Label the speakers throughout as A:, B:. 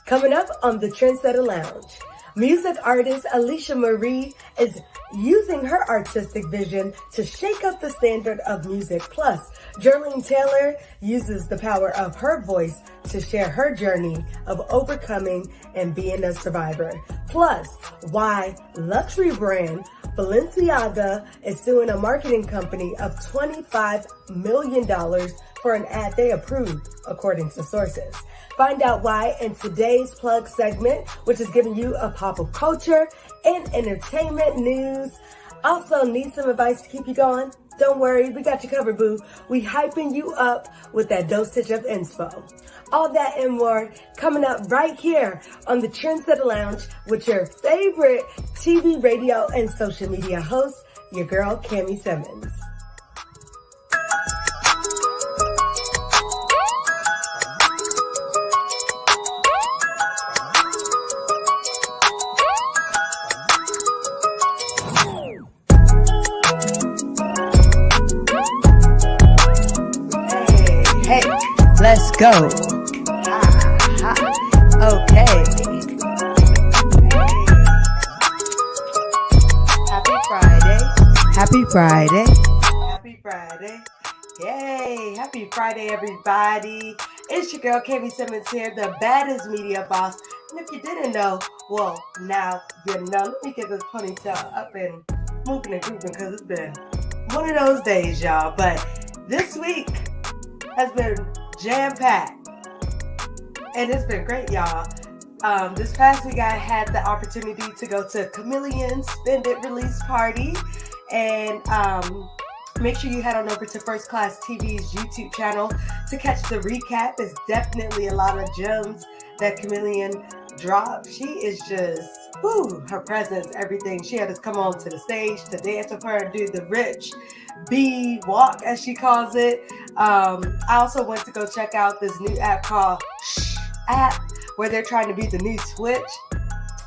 A: Coming up on the Trensetta Lounge, music artist Alicia Marie is using her artistic vision to shake up the standard of music. Plus, Jerlene Taylor uses the power of her voice to share her journey of overcoming and being a survivor. Plus, why luxury brand Balenciaga is suing a marketing company of $25 million for an ad they approved, according to sources. Find out why in today's plug segment, which is giving you a pop of culture and entertainment news. Also, need some advice to keep you going? Don't worry, we got you covered, boo. We hyping you up with that dosage of inspo. All that and more coming up right here on the Trensetta Lounge with your favorite TV, radio, and social media host, your girl, Cami Simmons. Hey, let's go. Okay. Happy Friday. Happy Friday. Happy Friday. Yay. Happy Friday, everybody. It's your girl, Cami Simmons here, the baddest media boss. And if you didn't know, well, now you know. Let me get this ponytail up and moving and grooving because it's been one of those days, y'all. But this week has been jam-packed. And it's been great, y'all. This past week, I had the opportunity to go to Chameleon's Spend It release party. And make sure you head on over to First Class TV's YouTube channel to catch the recap. It's definitely a lot of gems that Chameleon dropped. She is just, her presence, everything. She had us come on to the stage to dance with her and do the rich bee walk, as she calls it. I also went to go check out this new app called app, where they're trying to be the new Twitch,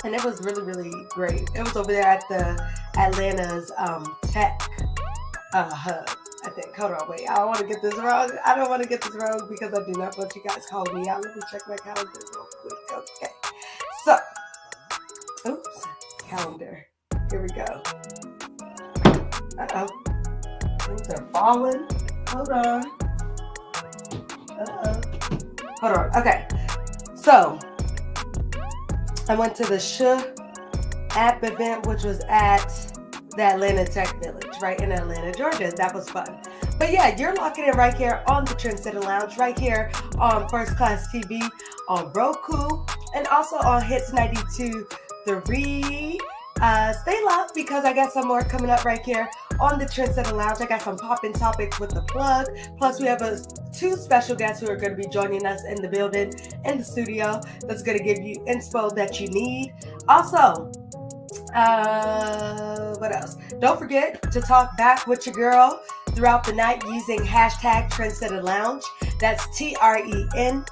A: and it was really, really great. It was over there at the Atlanta's tech hub, I think. Hold on, wait, I don't want to get this wrong. Because I do not want you guys to call me out. Let me check my calendar real quick. Okay, so, oops, calendar. Here we go. Uh-oh, things are falling. Hold on. Hold on. Okay. So, I went to the app event, which was at the Atlanta Tech Village, right in Atlanta, Georgia. That was fun. But yeah, you're locking in right here on the Trensetta Lounge, right here on First Class TV, on Roku, and also on Hits 92.3. Stay locked because I got some more coming up right here on the Trensetta Lounge. I got some poppin' topics with the plug. Plus, we have two special guests who are going to be joining us in the building, in the studio, that's going to give you inspo that you need. Also, what else? Don't forget to talk back with your girl throughout the night using hashtag Trensetta Lounge. That's TRENSETTALOUNGE,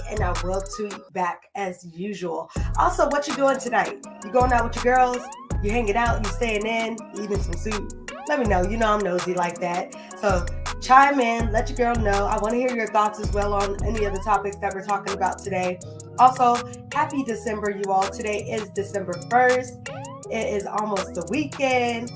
A: and I will tweet back as usual. Also, what you doing tonight? You going out with your girls? You hanging out? You staying in? You eating some soup? Let me know. You know I'm nosy like that. So chime in. Let your girl know. I want to hear your thoughts as well on any of the topics that we're talking about today. Also, happy December, you all. Today is December 1st. It is almost the weekend.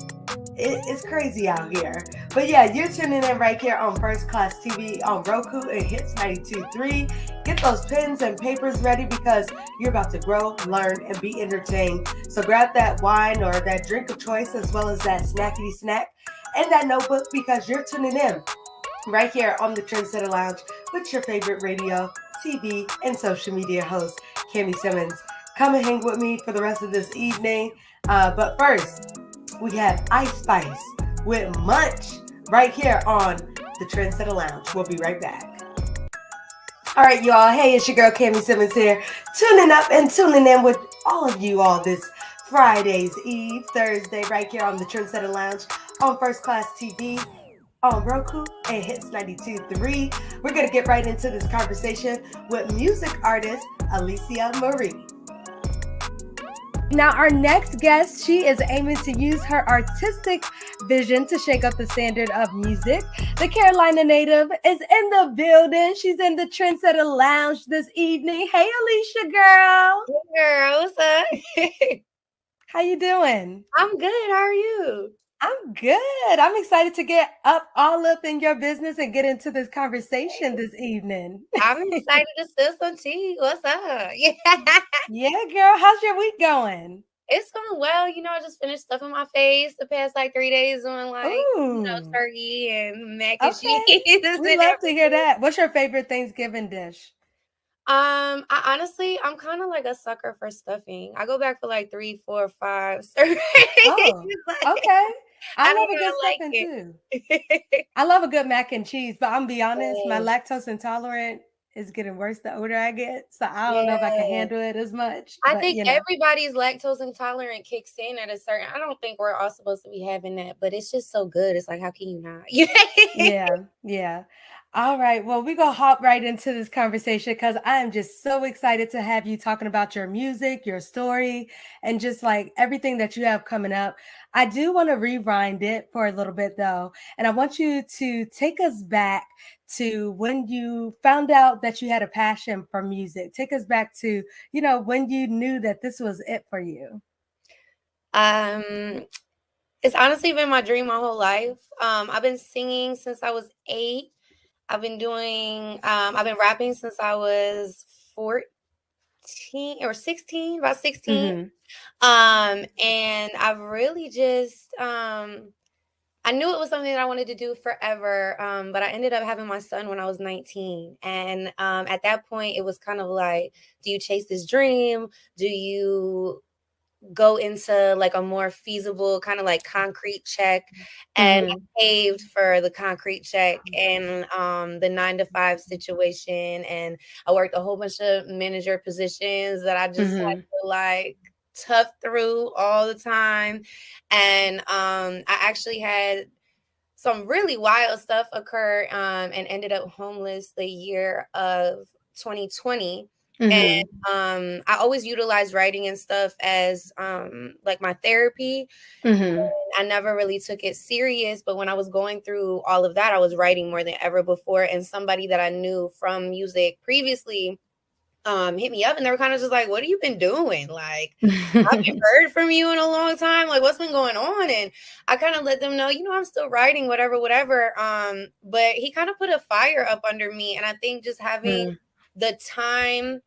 A: It's crazy out here. But yeah, you're tuning in right here on First Class TV on Roku and Hits 92.3. Get those pens and papers ready because you're about to grow, learn, and be entertained. So grab that wine or that drink of choice as well as that snackety snack and that notebook because you're tuning in right here on the Trensetta Lounge with your favorite radio, TV, and social media host, Cami Simmons. Come and hang with me for the rest of this evening. But first, we have Ice Spice with Munch right here on the Trensetta Lounge. We'll be right back. All right, y'all. Hey, it's your girl, Cami Simmons here. Tuning up and tuning in with all of you all this Friday's Eve, Thursday, right here on the Trensetta Lounge on First Class TV, on Roku, and Hits 92.3. We're going to get right into this conversation with music artist Alicia Marie. Now, our next guest, she is aiming to use her artistic vision to shake up the standard of music. The Carolina native is in the building. She's in the Trensetta Lounge this evening. Hey, Alicia, girl.
B: Hey girl, what's up?
A: How you doing?
B: I'm good. How are you?
A: I'm good. I'm excited to get all up in your business and get into this conversation this evening.
B: I'm excited to spill some tea. What's up? Yeah.
A: Yeah, girl. How's your week going?
B: It's going well. I just finished stuffing my face the past 3 days doing
A: Ooh,
B: turkey and mac and cheese
A: okay.
B: and
A: We love to hear
B: everything.
A: that. What's your favorite Thanksgiving dish?
B: I'm kind of like a sucker for stuffing. I go back for like 3, 4, 5 servings.
A: Oh,
B: Like,
A: okay. I
B: I
A: love
B: don't
A: a
B: know.
A: good
B: I like
A: stuffing too.
B: it.
A: I love a good mac and cheese, but I'm be honest, my
B: Yes.
A: lactose intolerant is getting worse the older I get. So I don't know if I can
B: Yeah.
A: handle it as much,
B: I
A: but
B: think everybody's lactose intolerant kicks in at a certain. I don't think we're all supposed to be having that, but it's just so good. It's like, how can you not?
A: yeah, yeah. All right. Well, we're going to hop right into this conversation because I am just so excited to have you talking about your music, your story, and just like everything that you have coming up. I do want to rewind it for a little bit though. And I want you to take us back to when you found out that you had a passion for music. Take us back to, when you knew that this was it for you.
B: um, it's honestly been my dream my whole life. I've been singing since I was 8. I've been rapping since I was 14 or 16, about 16.
A: Mm-hmm.
B: And I've really just I knew it was something that I wanted to do forever, but I ended up having my son when I was 19. And at that point, it was kind of like, do you chase this dream? Do you go into like a more feasible kind of like concrete check? And
A: Mm-hmm.
B: I caved for the concrete check and the 9 to 5 situation. And I worked a whole bunch of manager positions that I just had
A: Mm-hmm.
B: to like tough through all the time. And I actually had some really wild stuff occur and ended up homeless the year of 2020. And
A: Mm-hmm.
B: I always utilize writing and stuff as like my therapy.
A: Mm-hmm.
B: I never really took it serious, but when I was going through all of that, I was writing more than ever before. And somebody that I knew from music previously hit me up and they were kind of just like, what have you been doing? Like, I haven't heard from you in a long time. Like, what's been going on? And I kind of let them know, I'm still writing, whatever, whatever. But he kind of put a fire up under me. And I think just having the time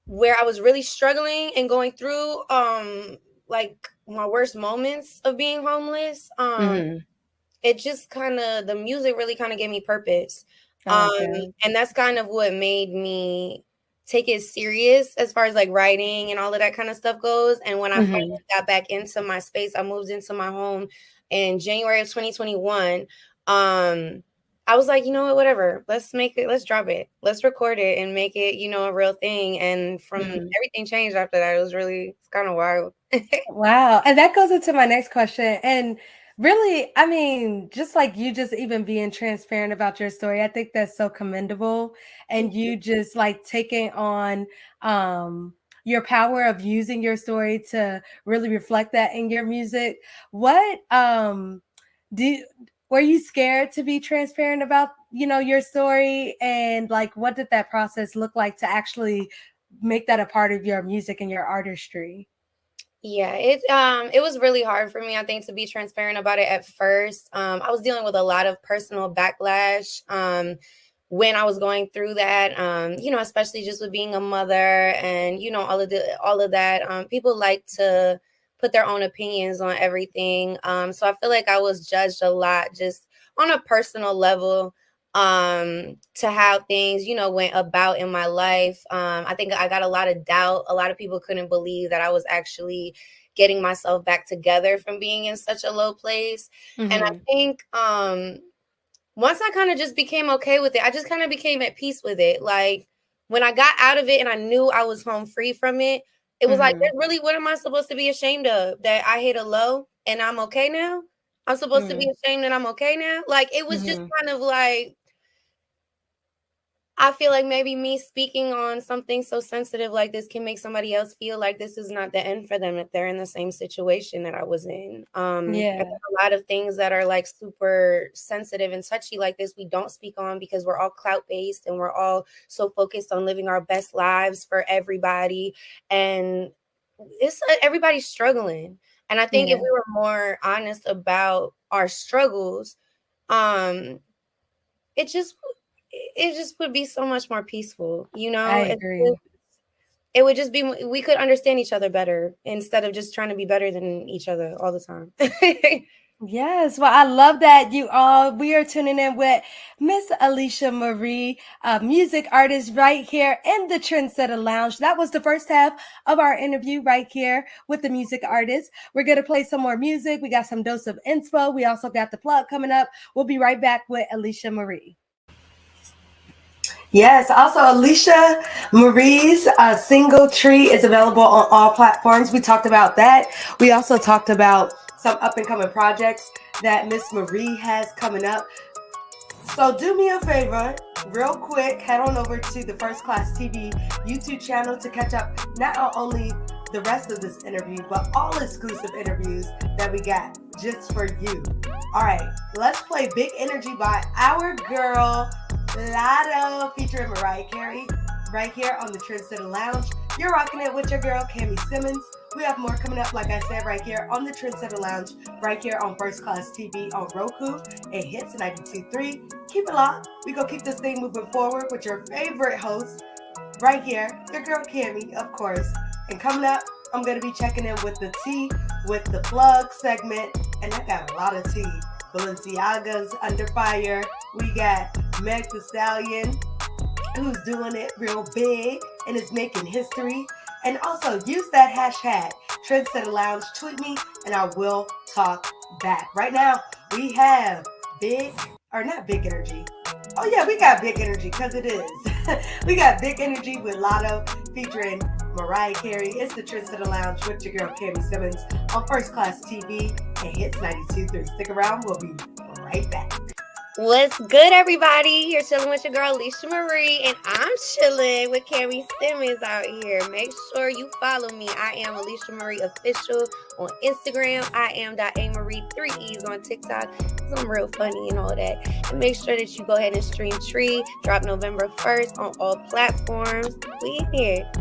B: where I was really struggling and going through like my worst moments of being homeless,
A: Mm-hmm.
B: it just kind of the music really kind of gave me purpose.
A: Okay.
B: And that's kind of what made me take it serious as far as like writing and all of that kind of stuff goes. And when I finally
A: Mm-hmm.
B: got back into my space, I moved into my home in January of 2021. I was like, you know what, whatever, let's make it, let's drop it, let's record it and make it, a real thing. And from
A: Mm-hmm.
B: everything changed after that. It's kind of wild.
A: Wow. And that goes into my next question. And really, I mean, just like you just even being transparent about your story, I think that's so commendable. And you just like taking on your power of using your story to really reflect that in your music. What do were you scared to be transparent about, your story? And like what did that process look like to actually make that a part of your music and your artistry?
B: Yeah, it was really hard for me, I think, to be transparent about it at first. I was dealing with a lot of personal backlash when I was going through that. Especially just with being a mother and all of that. People like to put their own opinions on everything. So I feel like I was judged a lot just on a personal level to how things went about in my life. I think I got a lot of doubt. A lot of people couldn't believe that I was actually getting myself back together from being in such a low place. And I
A: Mhm.
B: think once I kind of just became okay with it, I just kind of became at peace with it. Like when I got out of it and I knew I was home free from it, it was like,
A: Mhm.
B: really, what am I supposed to be ashamed of? That I hit a low and I'm okay now? I'm supposed to be
A: Mhm.
B: ashamed that I'm okay now? Like it was just
A: Mhm.
B: kind of like I feel like maybe me speaking on something so sensitive like this can make somebody else feel like this is not the end for them if they're in the same situation that I was in.
C: Yeah.
B: A lot of things that are like super sensitive and touchy like this, we don't speak on because we're all clout based and we're all so focused on living our best lives for everybody. And everybody's struggling. And I think if we were more honest about our struggles, it just would be so much more peaceful, you know.
C: I agree.
B: It would just be, we could understand each other better instead of just trying to be better than each other all the time.
C: Yes, well, I love that you all. We are tuning in with Miss Alicia Marie, a music artist right here in the Trensetta Lounge. That was the first half of our interview right here with the music artist. We're going to play some more music. We got some dose of inspo. We also got the plug coming up. We'll be right back with Alicia Marie.
A: Yes, also Alicia Marie's single Tree is available on all platforms. We talked about that. We also talked about some up and coming projects that Miss Marie has coming up. So do me a favor, real quick, head on over to the First Class TV YouTube channel to catch up not only the rest of this interview, but all exclusive interviews that we got just for you. All right, let's play Big Energy by our girl, Lotto, featuring Mariah Carey, right here on the Trensetta Lounge. You're rocking it with your girl, Cami Simmons. We have more coming up, like I said, right here on the Trensetta Lounge, right here on First Class TV on Roku. It hits 92.3. Keep it locked. We gonna keep this thing moving forward with your favorite host, right here, your girl, Cami, of course. And coming up, I'm gonna be checking in with the tea, with the plug segment, and I got a lot of tea. Balenciaga's under fire. We got Meg Thee Stallion, who's doing it real big and is making history. And also use that hashtag Trensetta Lounge. Tweet me and I will talk back. Right now we have not Big Energy. Oh yeah, we got Big Energy because it is. We got Big Energy with Lotto featuring Mariah Carey. It's the Trensetta Lounge with your girl Cami Simmons on First Class TV and Hits 92.3. Stick around. We'll be right back.
B: What's good, everybody? You're chilling with your girl, Alicia Marie, and I'm chilling with Cami Simmons out here. Make sure you follow me. I am Alicia Marie Official on Instagram. I am .amarie, 3 E's on TikTok. I'm real funny and all that. And make sure that you go ahead and stream Tree. Drop November 1st on all platforms. We in here.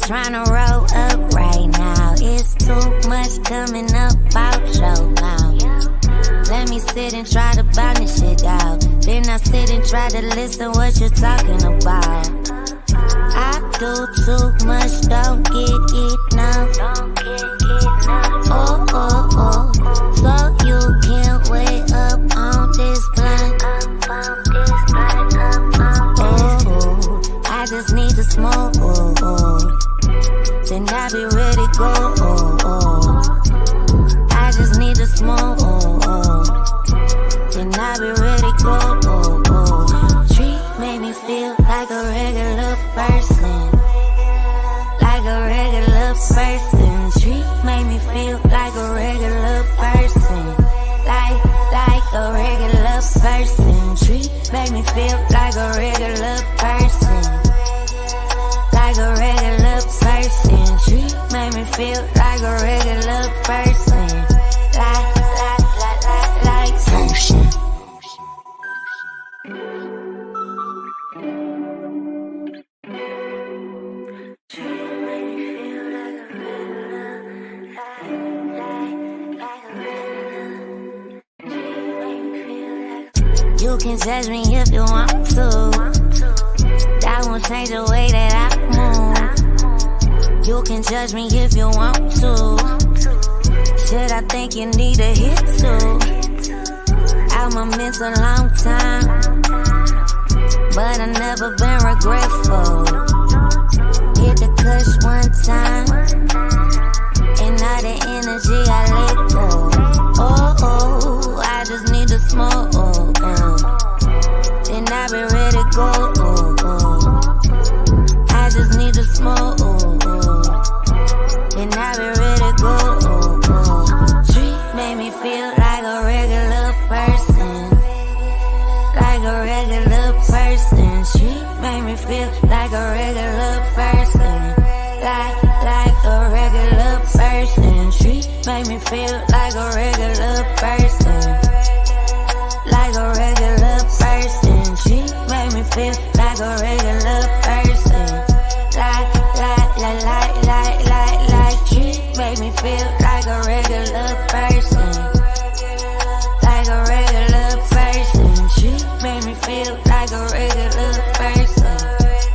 D: Trying to roll up right now. It's too much coming up out your mouth. Let me sit and try to bound this shit out. Then I sit and try to listen what you're talking about. I do too much, don't get enough. Oh, oh, oh. So you can't wait up on this blunt. Oh, I just need to smoke. Then I be ready to go. I just need to smoke. Then I be ready to go. Tree made me feel like a regular person. Like a regular person. Tree made me feel like a regular person. Like a regular person. Tree made me feel like a regular person. Like a regular person. Tree made me feel like a regular person. Like person. You can judge me if you want to. That won't change the way that I move. You can judge me if you want to. Shit, I think you need a hit too. I'ma miss a long time. I've never been regretful. Hit the cush one time, and all the energy I let go. Oh, I just need to smoke. Then I be ready to go. I just need to smoke. Then I be ready to go. Treat made me feel like a regular person. Like a regular person. Treat made me feel like a regular person. Like a regular person. Treat made me feel like a regular person. Like a regular person. Treat made me feel like a regular person. Like. Treat made me feel like a regular person. Like a regular person. Treat made me feel like a regular person.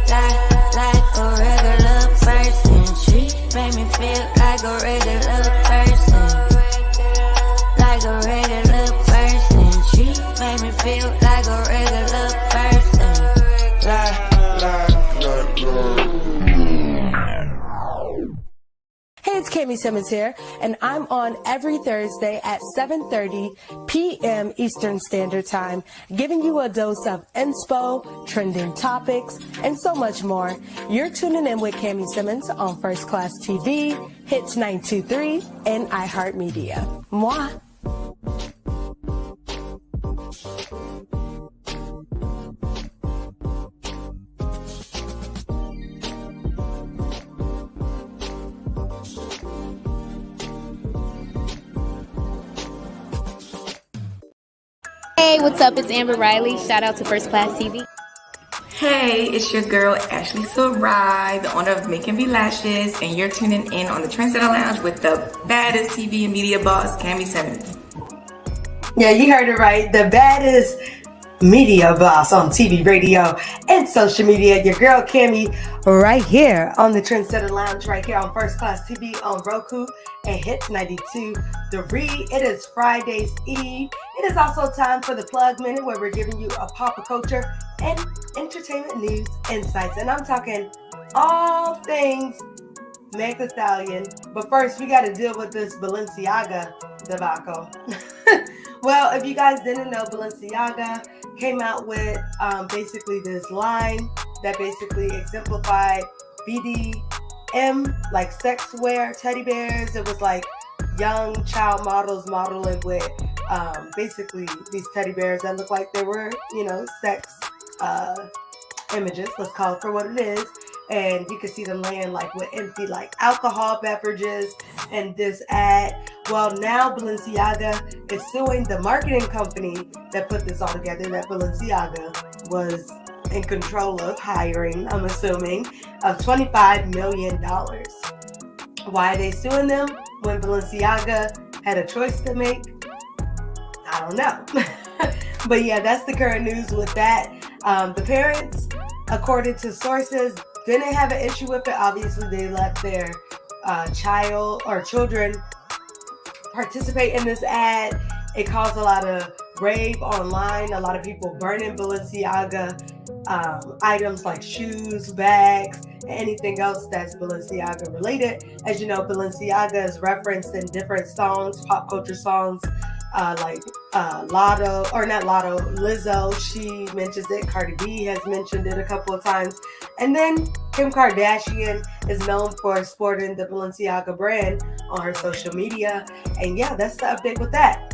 D: Like a regular person. Treat made me feel like a regular person. Like a regular person. Treat made me feel like a regular person.
C: Hey, it's Cami Simmons here, and I'm on every Thursday at 7:30 p.m. Eastern Standard Time, giving you a dose of inspo, trending topics, and so much more. You're tuning in with Cami Simmons on First Class TV, Hits 923, and iHeartMedia. Mwah!
E: Hey, what's up? It's Amber Riley. Shout out to First Class TV.
F: Hey, it's your girl Ashley Sarai, the owner of Make and Be Lashes, and you're tuning in on the Trensetta Lounge with the baddest TV and media boss, Cami Simmons.
A: Yeah, you heard it right. The baddest media boss on TV, radio, and social media. Your girl Cami right here on the Trensetta Lounge, right here on First Class TV on Roku and Hits 92. It is Friday's Eve. It is also time for the Plug Minute, where we're giving you a pop of culture and entertainment news insights. And I'm talking all things Meg Thee Stallion. But first, we got to deal with this Balenciaga debacle. Well, if you guys didn't know, Balenciaga came out with basically this line that basically exemplified BDM, like sex wear teddy bears. It was like young child models modeling with basically these teddy bears that look like they were, sex images. Let's call it for what it is. And you can see them laying like with empty like alcohol beverages and this ad. Well, now Balenciaga is suing the marketing company that put this all together, that Balenciaga was in control of hiring, I'm assuming, of $25 million. Why are they suing them when Balenciaga had a choice to make? I don't know. But yeah, that's the current news with that. The parents, according to sources, didn't have an issue with it. Obviously, they let their child or children participate in this ad. It caused a lot of rave online. A lot of people burning Balenciaga items like shoes, bags, and anything else that's Balenciaga related. As you know, Balenciaga is referenced in different songs, pop culture songs, like Lotto, or not Lotto, Lizzo, she mentions it. Cardi B has mentioned it a couple of times. And then Kim Kardashian is known for sporting the Balenciaga brand on her social media. And yeah, that's the update with that.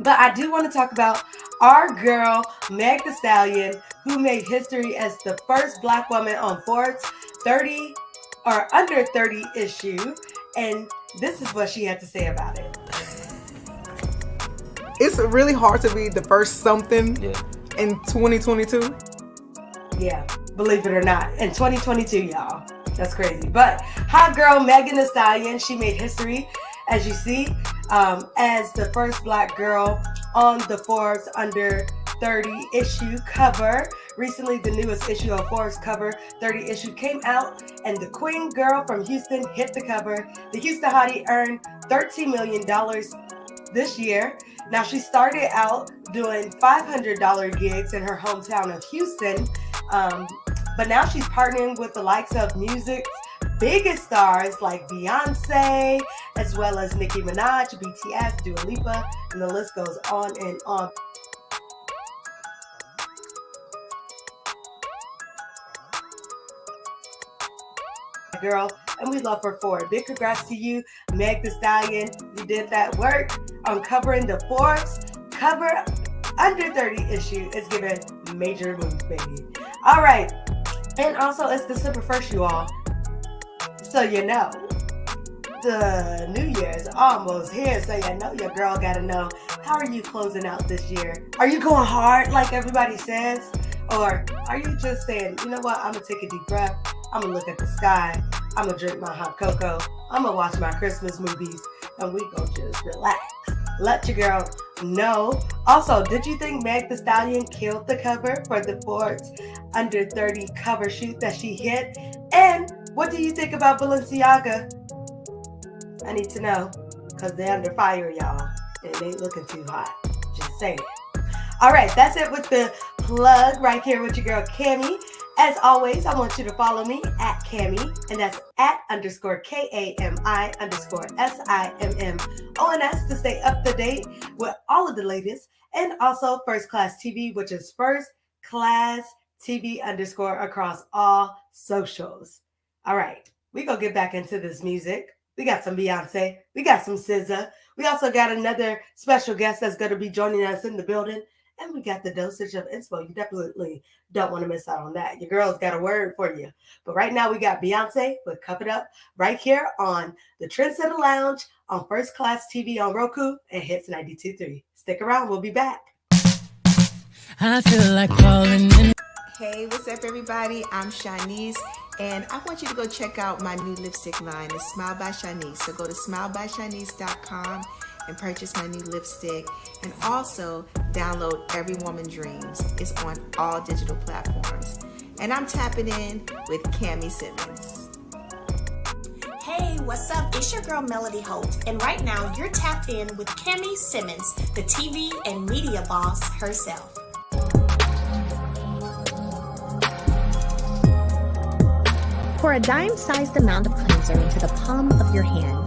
A: But I do want to talk about our girl, Meg Thee Stallion, who made history as the first Black woman on Forbes 30 or under 30 issue. And this is what she had to say about it.
G: It's really hard to be the first something in 2022.
A: Yeah, believe it or not. In 2022, y'all. That's crazy. But hot girl Megan Thee Stallion, she made history, as you see, as the first Black girl on the Forbes under 30 issue cover. Recently, the newest issue of Forbes cover 30 issue came out, and the Queen girl from Houston hit the cover. The Houston hottie earned $13 million this year. Now, she started out doing $500 gigs in her hometown of Houston, But now she's partnering with the likes of music's biggest stars like Beyonce, as well as Nicki Minaj, BTS, Dua Lipa, and the list goes on and on. Girl, and we love her for it. Big congrats to you, Meg Thee Stallion. You did that work on covering the Forbes cover under 30 issue. It's giving major moves, baby. All right, and also it's December 1st, you all. So you know, the New Year's almost here. So you know your girl gotta know, how are you closing out this year? Are you going hard like everybody says? Or are you just saying, you know what, I'm gonna take a deep breath, I'm gonna look at the sky, I'm gonna drink my hot cocoa, I'm gonna watch my Christmas movies, and we gonna just relax. Let your girl know. Also, did you think Meg Thee Stallion killed the cover for the Forbes under 30 cover shoot that she hit? And what do you think about Balenciaga? I need to know, because they're under fire, y'all. And they ain't looking too hot. Just saying. All right, that's it with the plug right here with your girl, Cammy. As always, I want you to follow me at Cammy, and that's @KAMI_SIMMONS to stay up to date with all of the latest. And also First Class TV, which is First Class TV _ across all socials. All right, we gonna get back into this music. We got some Beyonce, we got some SZA. We also got another special guest that's gonna be joining us in the building. And we got the dosage of inspo. You definitely don't want to miss out on that. Your girl's got a word for you. But right now we got Beyonce with Cup It Up right here on the Trensetta Lounge on First Class TV on Roku and Hits 92.3. Stick around. We'll be back.
H: I feel like falling in.
I: Hey, what's up, everybody? I'm Shanice, and I want you to go check out my new lipstick line. It's Smile by Shanice. So go to smilebyshanice.com and purchase my new lipstick, and also download Every Woman Dreams. It's on all digital platforms. And I'm tapping in with Cammy Simmons.
J: Hey, what's up? It's your girl Melody Holt, and right now you're tapped in with Cammy Simmons, the TV and media boss herself.
K: Pour a dime-sized amount of cleanser into the palm of your hand.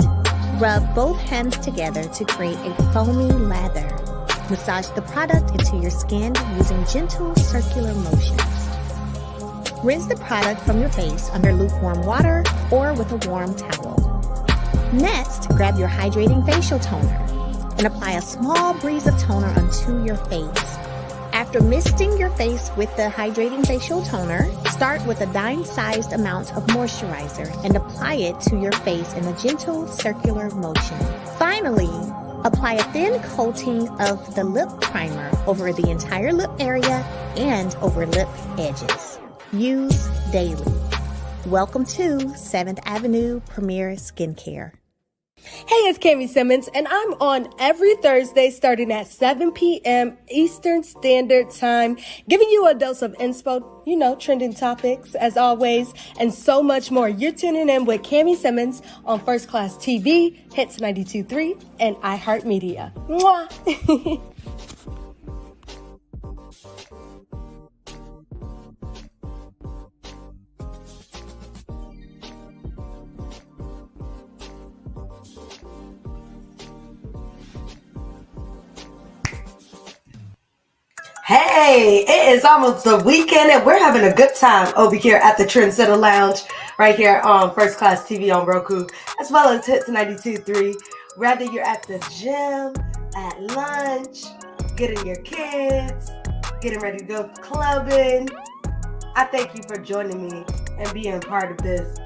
K: Rub both hands together to create a foamy lather. Massage the product into your skin using gentle circular motions. Rinse the product from your face under lukewarm water or with a warm towel. Next, grab your hydrating facial toner and apply a small breeze of toner onto your face. After misting your face with the hydrating facial toner, start with a dime-sized amount of moisturizer and apply it to your face in a gentle circular motion. Finally, apply a thin coating of the lip primer over the entire lip area and over lip edges. Use daily. Welcome to 7th Avenue Premier Skincare.
C: Hey, it's Cammy Simmons, and I'm on every Thursday starting at 7 p.m. Eastern Standard Time, giving you a dose of inspo, you know, trending topics, as always, and so much more. You're tuning in with Cammy Simmons on First Class TV, Hits 92.3, and iHeartMedia. Mwah!
A: Hey, it is almost the weekend and we're having a good time over here at the Trensetta Lounge right here on First Class TV on Roku, as well as Hits 92.3. Whether you're at the gym, at lunch, getting your kids, getting ready to go clubbing, I thank you for joining me and being part of this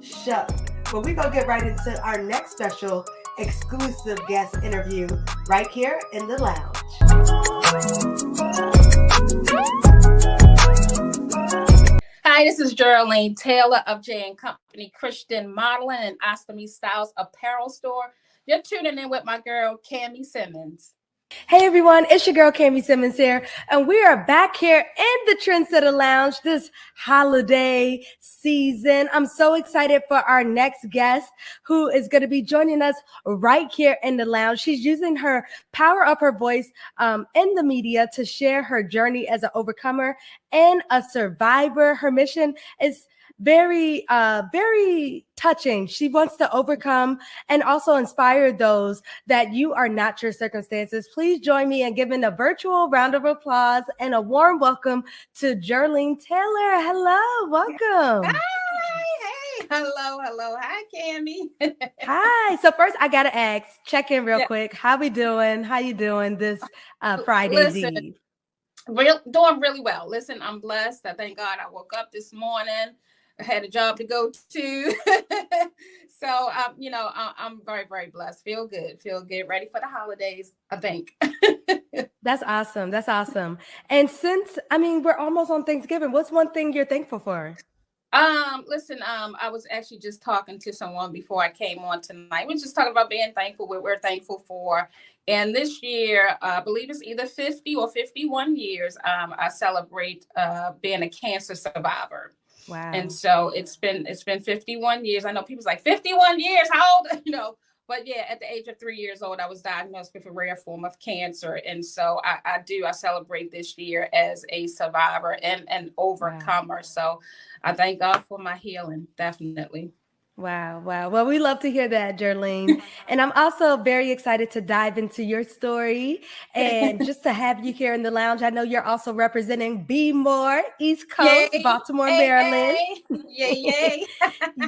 A: show. But we're going to get right into our next special exclusive guest interview right here in the lounge.
L: Hi, this is Geraldine Taylor of J & Company Christian Modeling and Ostomy Styles Apparel Store. You're tuning in with my girl, Cammy Simmons.
C: Hey everyone, it's your girl Cami Simmons here, and we are back here in the Trensetta Lounge this holiday season. I'm so excited for our next guest who is going to be joining us right here in the lounge. She's using her power of her voice in the media to share her journey as an overcomer and a survivor. Her mission is very touching. She wants to overcome and also inspire those that you are not your circumstances. Please join me in giving a virtual round of applause and a warm welcome to Jerlene Taylor. Hello, welcome.
L: Hi, hey, hello. Hi, Cami.
C: Hi. So first, I gotta ask, check in real quick. How we doing? How you doing this Friday's Eve?
L: Doing really well. Listen, I'm blessed. I thank God I woke up this morning. I had a job to go to. So, I'm very, very blessed. Feel good. Ready for the holidays, I think.
C: That's awesome. That's awesome. And since, we're almost on Thanksgiving, what's one thing you're thankful for?
L: Listen, I was actually just talking to someone before I came on tonight. We're just talking about being thankful, what we're thankful for. And this year, I believe it's either 50 or 51 years, I celebrate being a cancer survivor.
C: Wow.
L: And so it's been 51 years. I know people's like 51 years, how old? But yeah, at the age of 3 years old, I was diagnosed with a rare form of cancer. And so I celebrate this year as a survivor and an overcomer. Wow. So I thank God for my healing, definitely.
C: Wow. Well, we love to hear that, Jerlene. And I'm also very excited to dive into your story and just to have you here in the lounge. I know you're also representing Be More, East Coast,
L: yay.
C: Baltimore, Maryland.
L: Yay.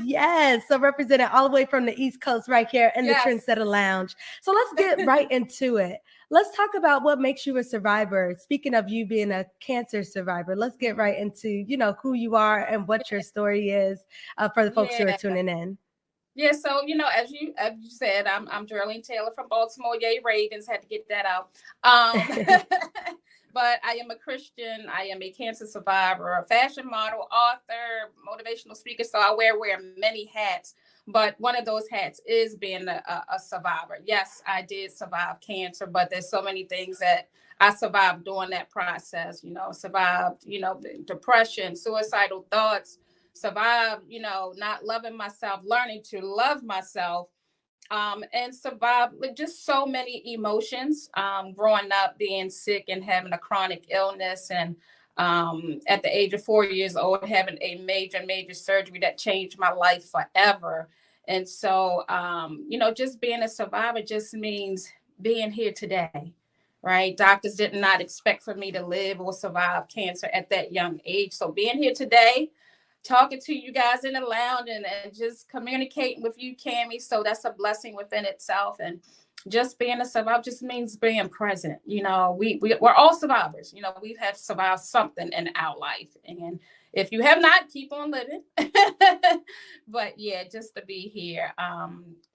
C: Yes. So representing all the way from the East Coast right here in the Trensetta Lounge. So let's get right into it. Let's talk about what makes you a survivor. Speaking of you being a cancer survivor, let's get right into, who you are and what your story is for the folks who are tuning in.
L: Yeah, so as you said, I'm Jerlene Taylor from Baltimore. Yay, Ravens, had to get that out. But I am a Christian. I am a cancer survivor, a fashion model, author, motivational speaker. So I wear many hats. But one of those hats is being a survivor. Yes, I did survive cancer, but there's so many things that I survived during that process. Survived, depression, suicidal thoughts, survived, not loving myself, learning to love myself, and survived with just so many emotions, growing up, being sick and having a chronic illness. And at the age of 4 years old, having a major surgery that changed my life forever. And so, just being a survivor just means being here today, right? Doctors did not expect for me to live or survive cancer at that young age. So being here today, talking to you guys in the lounge and just communicating with you, Cami. So that's a blessing within itself. And just being a survivor just means being present. We're all survivors. We have survived something in our life. And if you have not, keep on living. But yeah, just to be here,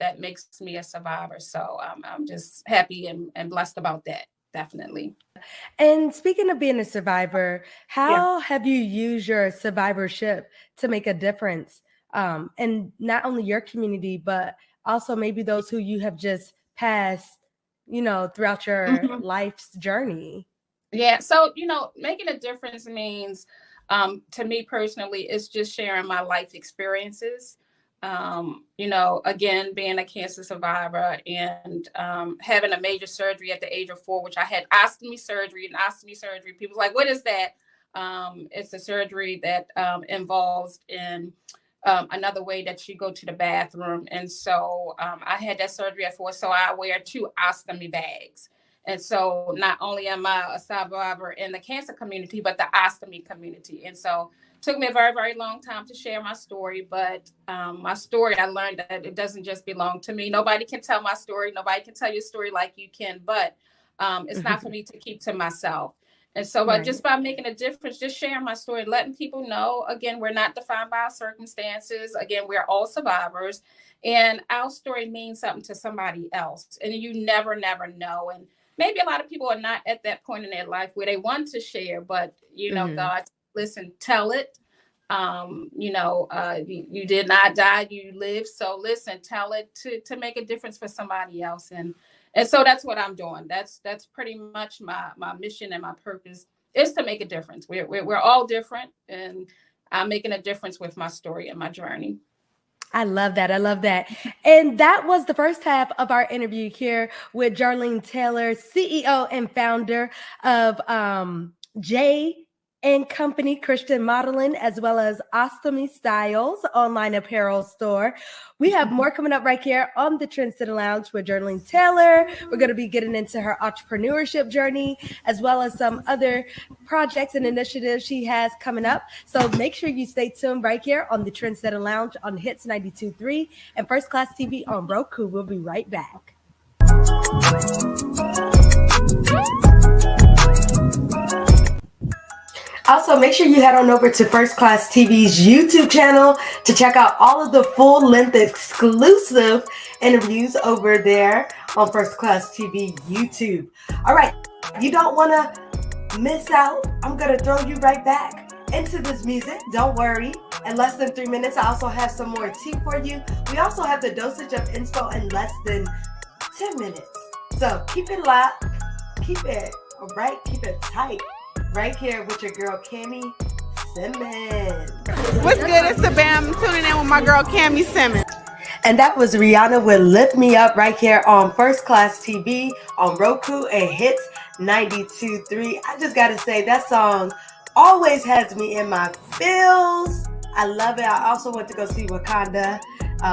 L: that makes me a survivor. So I'm just happy and blessed about that. Definitely.
C: And speaking of being a survivor, how have you used your survivorship to make a difference in not only your community, but also maybe those who you have just passed, throughout your life's journey?
L: Yeah. So, making a difference means, to me personally, it's just sharing my life experiences. Again, being a cancer survivor and having a major surgery at the age of 4, which I had ostomy surgery. People like, what is that? It's a surgery that involves in another way that you go to the bathroom. And so I had that surgery at 4, so I wear 2 ostomy bags. And so not only am I a survivor in the cancer community, but the ostomy community. And so it took me a very, very long time to share my story. But my story, I learned that it doesn't just belong to me. Nobody can tell my story. Nobody can tell your story like you can. But it's not for me to keep to myself. And so just by making a difference, just sharing my story, letting people know, again, we're not defined by our circumstances. Again, we're all survivors. And our story means something to somebody else. And you never know. And maybe a lot of people are not at that point in their life where they want to share, but, God, listen, tell it. You did not die, you lived. So listen, tell it to make a difference for somebody else. And And so that's what I'm doing. That's pretty much my mission and my purpose is to make a difference. We're all different, and I'm making a difference with my story and my journey.
C: I love that. I love that. And that was the first half of our interview here with Jarlene Taylor, CEO and founder of J and Company Christian Modeling, as well as Ostomy Styles online apparel store. We have more coming up right here on the Trensetta Lounge with Jarlene Taylor. We're going to be getting into her entrepreneurship journey, as well as some other projects and initiatives she has coming up. So make sure you stay tuned right here on the Trensetta Lounge on Hits 92.3 and First Class TV on Roku. We'll be right back. Also, make sure you head on over to First Class TV's YouTube channel to check out all of the full-length exclusive interviews over there on First Class TV YouTube. All right, you don't want to miss out. I'm going to throw you right back into this music. Don't worry. In less than 3 minutes, I also have some more tea for you. We also have the dosage of inspo in less than 10 minutes. So keep it locked. Keep it, all right? Keep it tight. Right here with your girl, Cammy Simmons.
G: What's good? It's the Bam tuning in with my girl, Cammy Simmons.
A: And that was Rihanna with Lift Me Up right here on First Class TV, on Roku, and Hits 92.3. I just got to say, that song always has me in my feels. I love it. I also went to go see Wakanda,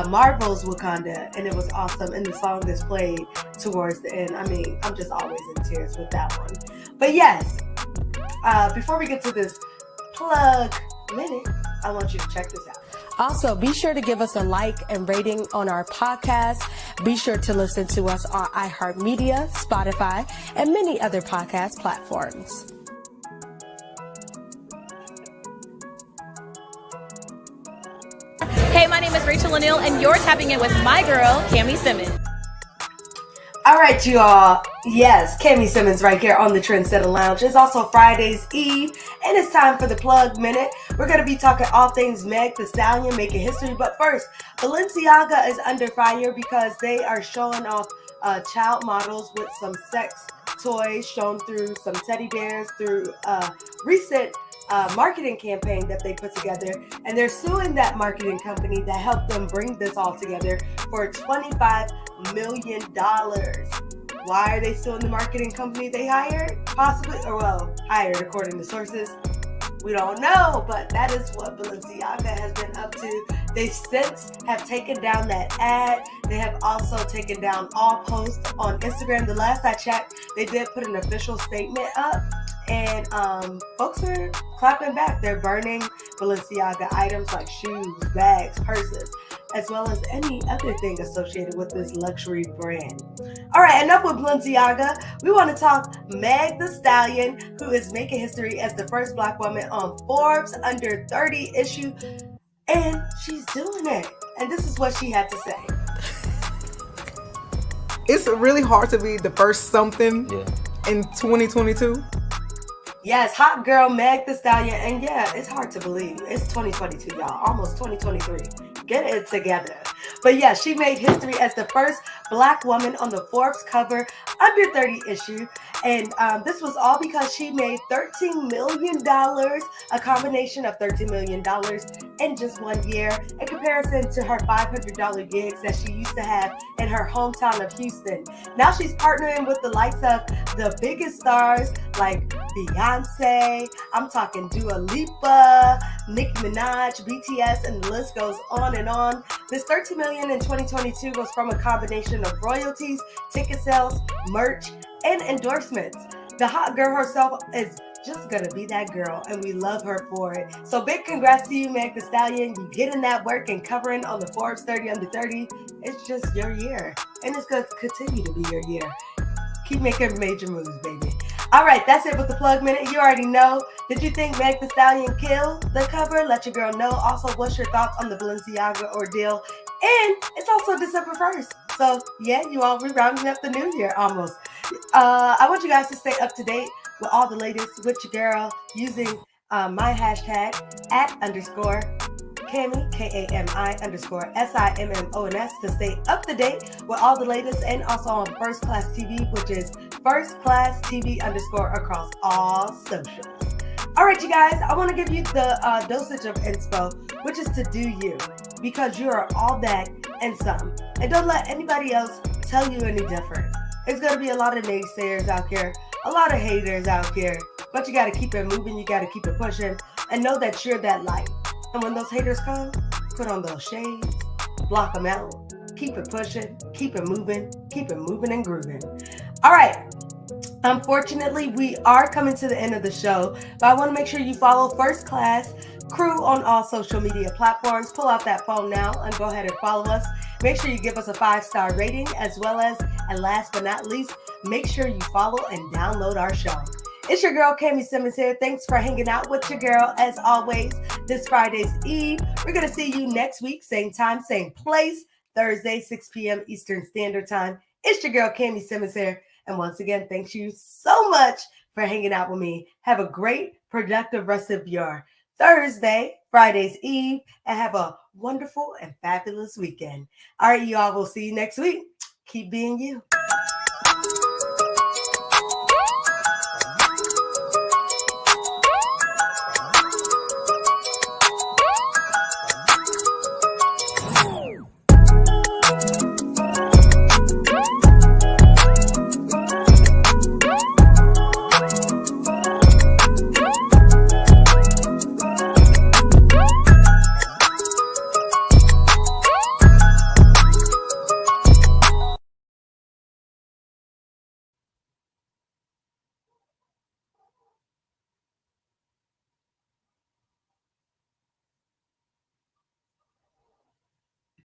A: Marvel's Wakanda, and it was awesome. And the song that's played towards the end, I mean, I'm just always in tears with that one. But yes, before we get to this plug minute, I want you to check this out. Also, be sure to give us a like and rating on our podcast. Be sure to listen to us on iHeartMedia, Spotify, and many other podcast platforms.
E: Hey, my name is Rachel O'Neal, and you're tapping in with my girl, Cammy Simmons.
A: All right, you all. Yes, Cammy Simmons right here on the Trensetta Lounge. It's also Friday's Eve, and it's time for the plug minute. We're going to be talking all things Meg Thee Stallion, making history. But first, Balenciaga is under fire because they are showing off child models with some sex toys shown through some teddy bears through recent marketing campaign that they put together, and they're suing that marketing company that helped them bring this all together for $25 million. Why are they suing the marketing company they hired? Possibly, or well, hired according to sources. We don't know, but that is what Balenciaga has been up to. They since have taken down that ad. They have also taken down all posts on Instagram. The last I checked, they did put an official statement up, and folks are clapping back. They're burning Balenciaga items like shoes, bags, purses, as well as any other thing associated with this luxury brand. All right, enough with Balenciaga. We want to talk Meg Thee Stallion, who is making history as the first Black woman on Forbes Under 30 issue, and she's doing it. And this is what she had to say.
G: It's really hard to be the first something in 2022.
A: Yes, hot girl Meg Thee Stallion, and yeah, it's hard to believe. It's 2022, y'all, almost 2023. Get it together. But yeah, she made history as the first Black woman on the Forbes cover Under 30 issue, and this was all because she made $13 million, a combination of $13 million in just 1 year, in comparison to her $500 gigs that she used to have in her hometown of Houston. Now she's partnering with the likes of the biggest stars like Beyonce, I'm talking Dua Lipa, Nicki Minaj, BTS, and the list goes on and on. This $13 million in 2022 was from a combination of royalties, ticket sales, merch, and endorsements. The hot girl herself is just gonna be that girl, and we love her for it. So big congrats to you, Meg Thee Stallion. You getting that work and covering on the Forbes 30 Under 30. It's just your year, and it's gonna continue to be your year. Keep making major moves, baby. All right, that's it with the plug minute. You already know. Did you think Meg Thee Stallion killed the cover? Let your girl know. Also, what's your thoughts on the Balenciaga ordeal? And it's also December 1st. So, yeah, you all, we're rounding up the new year almost. I want you guys to stay up to date with all the latest with your girl using my hashtag @_Cammy Kami, KAMI_SIMMONS, to stay up to date with all the latest, and also on First Class TV, which is First Class TV_ across all socials. All right, you guys, I want to give you the dosage of inspo, which is to do you, because you are all that and some. And don't let anybody else tell you any different. There's going to be a lot of naysayers out here, a lot of haters out here, but you got to keep it moving, you got to keep it pushing, and know that you're that light. And when those haters come, put on those shades, block them out, keep it pushing, keep it moving and grooving. All right. Unfortunately, we are coming to the end of the show, but I want to make sure you follow First Class Crew on all social media platforms. Pull out that phone now and go ahead and follow us. Make sure you give us a 5-star rating, as well as, and last but not least, make sure you follow and download our show. It's your girl, Kami Simmons here. Thanks for hanging out with your girl, as always, this Friday's Eve. We're going to see you next week, same time, same place, Thursday, 6 p.m. Eastern Standard Time. It's your girl, Kami Simmons here. And once again, thank you so much for hanging out with me. Have a great, productive rest of your Thursday, Friday's Eve, and have a wonderful and fabulous weekend. All right, you all, we'll see you next week. Keep being you.